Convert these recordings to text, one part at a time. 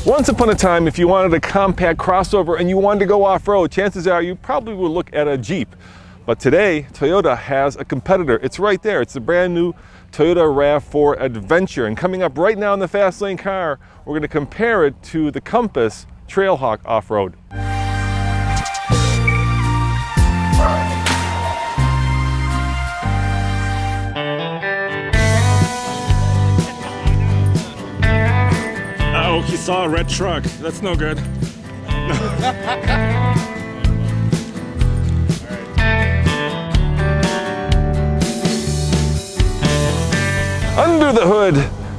Once upon a time, if you wanted a compact crossover and you wanted to go off-road, chances are you probably would look at a Jeep. But today, Toyota has a competitor. It's right there. It's the brand new Toyota RAV4 Adventure. And coming up right now in the Fast Lane car, we're going to compare it to the Compass Trailhawk off-road. Oh, he saw a red truck. That's no good. Under the hood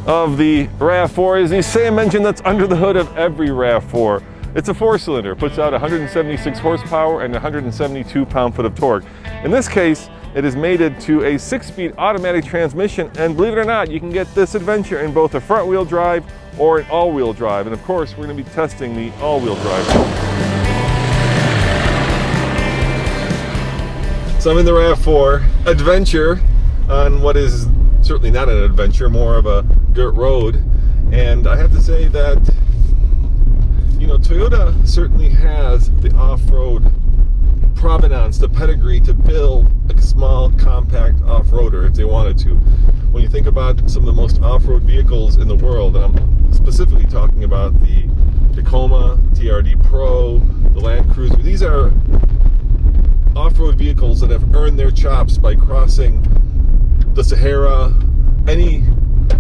of the RAV4 is the same engine that's under the hood of every RAV4. It's a 4-cylinder, puts out 176 horsepower and 172 pound-foot of torque. In this case, it is mated to a 6-speed automatic transmission, and believe it or not, you can get this Adventure in both a front-wheel drive or an all-wheel drive. And of course, we're going to be testing the all-wheel drive. So I'm in the RAV4 Adventure on what is certainly not an adventure, more of a dirt road. And I have to say that, you know, Toyota certainly has the off-road provenance, the pedigree to build a small, compact off-roader if they wanted to. When you think about some of the most off-road vehicles in the world, and I'm specifically talking about the Tacoma, TRD Pro, the Land Cruiser, these are off-road vehicles that have earned their chops by crossing the Sahara, any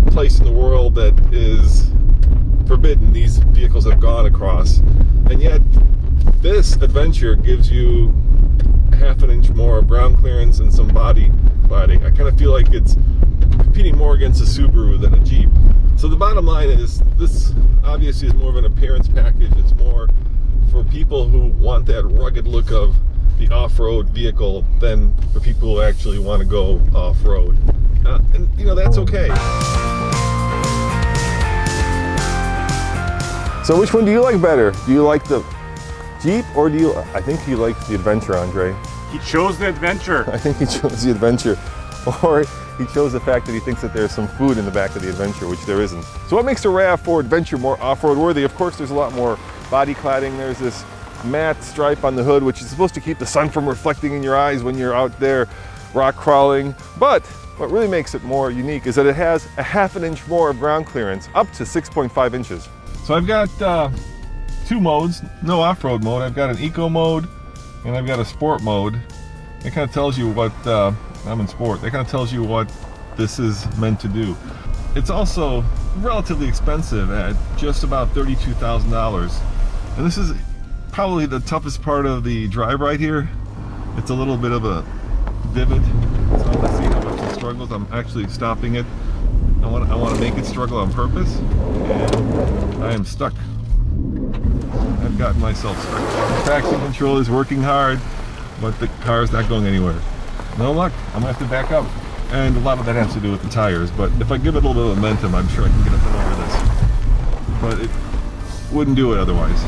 place in the world that is forbidden, these vehicles have gone across. And yet, this Adventure gives you a ½ an inch more of ground clearance and some body cladding. I kind of feel like it's competing more against a Subaru than a Jeep. So the bottom line is, this obviously is more of an appearance package. It's more for people who want that rugged look of the off-road vehicle than for people who actually want to go off-road. And you know, that's okay. So which one do you like better? Do you like the Jeep, or do you, I think he likes the Adventure, Andre. He chose the Adventure. I think he chose the Adventure. Or he chose the fact that he thinks that there's some food in the back of the Adventure, which there isn't. So what makes the RAV4 Adventure more off-road worthy? Of course, there's a lot more body cladding. There's this matte stripe on the hood, which is supposed to keep the sun from reflecting in your eyes when you're out there rock crawling. But what really makes it more unique is that it has a ½ an inch more of ground clearance, up to 6.5 inches. So I've got two modes, no off-road mode. I've got an eco mode and I've got a sport mode. It kind of tells you what, I'm in sport, that kind of tells you what this is meant to do. It's also relatively expensive at just about $32,000. And this is probably the toughest part of the drive right here. It's a little bit of a divot, so let's see how much it struggles. I'm actually stopping it. I want to make it struggle on purpose, and I am stuck. I've gotten myself stuck. The traction control is working hard, but the car is not going anywhere. No luck. I'm gonna have to back up, and a lot of that has to do with the tires. But if I give it a little bit of momentum, I'm sure I can get up and over this. But it wouldn't do it otherwise.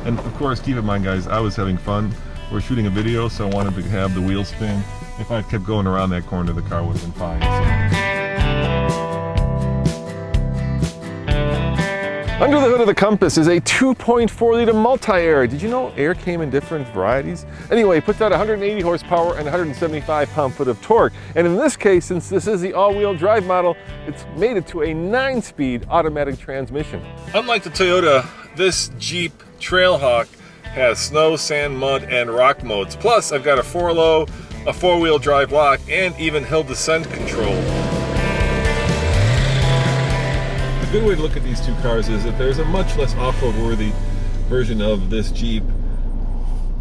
And of course, keep in mind, guys, I was having fun. We're shooting a video, so I wanted to have the wheel spin. If I kept going around that corner, the car would have been fine. So. Under the hood of the Compass is a 2.4-liter multi-air. Did you know air came in different varieties? Anyway, it puts out 180 horsepower and 175 pound-foot of torque. And in this case, since this is the all-wheel drive model, it's mated to a 9-speed automatic transmission. Unlike the Toyota, this Jeep Trailhawk has snow, sand, mud, and rock modes. Plus, I've got a 4-low, a 4-wheel drive lock, and even hill descent control. A good way to look at these two cars is that there's a much less off-road worthy version of this Jeep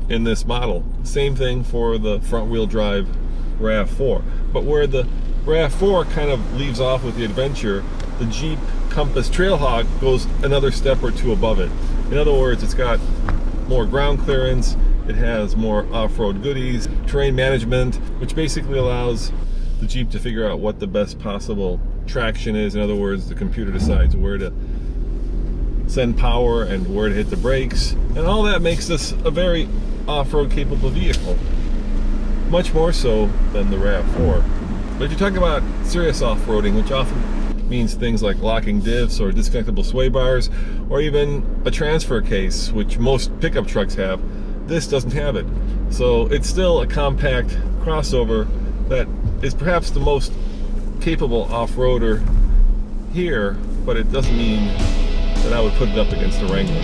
in this model. Same thing for the front-wheel drive RAV4. But where the RAV4 kind of leaves off with the Adventure, the Jeep Compass Trailhawk goes another step or two above it. In other words, it's got more ground clearance, it has more off-road goodies, terrain management, which basically allows the Jeep to figure out what the best possible traction is. In other words, the computer decides where to send power and where to hit the brakes, and all that makes this a very off-road capable vehicle, much more so than the RAV4. But if you're talking about serious off-roading, which often means things like locking diffs or disconnectable sway bars, or even a transfer case, which most pickup trucks have. This doesn't have it. So it's still a compact crossover that is perhaps the most capable off-roader here, but it doesn't mean that I would put it up against the Wrangler.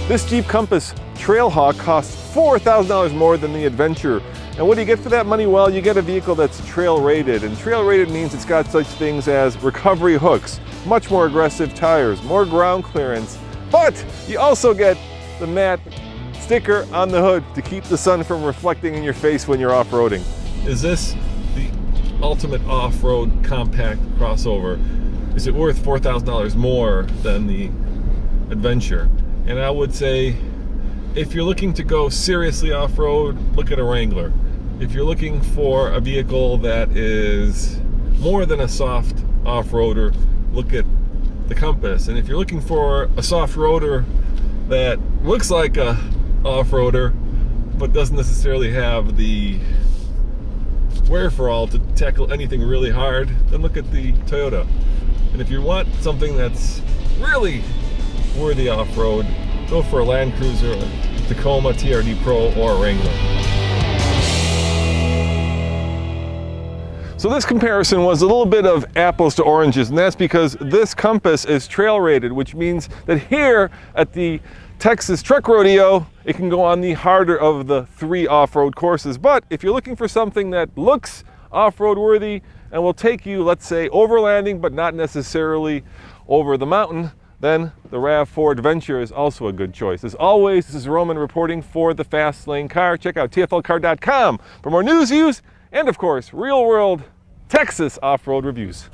This Jeep Compass Trailhawk costs $4,000 more than the Adventure. And what do you get for that money? Well, you get a vehicle that's trail rated, and trail rated means it's got such things as recovery hooks, much more aggressive tires, more ground clearance, but you also get the matte sticker on the hood to keep the sun from reflecting in your face when you're off-roading. Is this the ultimate off-road compact crossover? Is it worth $4,000 more than the Adventure? And I would say, if you're looking to go seriously off-road, look at a Wrangler. If you're looking for a vehicle that is more than a soft off-roader, look at the Compass. And if you're looking for a soft roader that looks like a off-roader but doesn't necessarily have the wherewithal to tackle anything really hard, then look at the Toyota. And if you want something that's really worthy off-road, go for a Land Cruiser, a Tacoma TRD Pro, or a Wrangler. So this comparison was a little bit of apples to oranges, and that's because this Compass is trail rated, which means that here at the Texas Truck Rodeo, it can go on the harder of the 3 off-road courses. But if you're looking for something that looks off-road worthy and will take you, let's say, overlanding, but not necessarily over the mountain, then the Rav4 Adventure is also a good choice. As always, this is Roman reporting for the Fast Lane Car. Check out tflcar.com for more news, views, and of course, real-world Texas off-road reviews.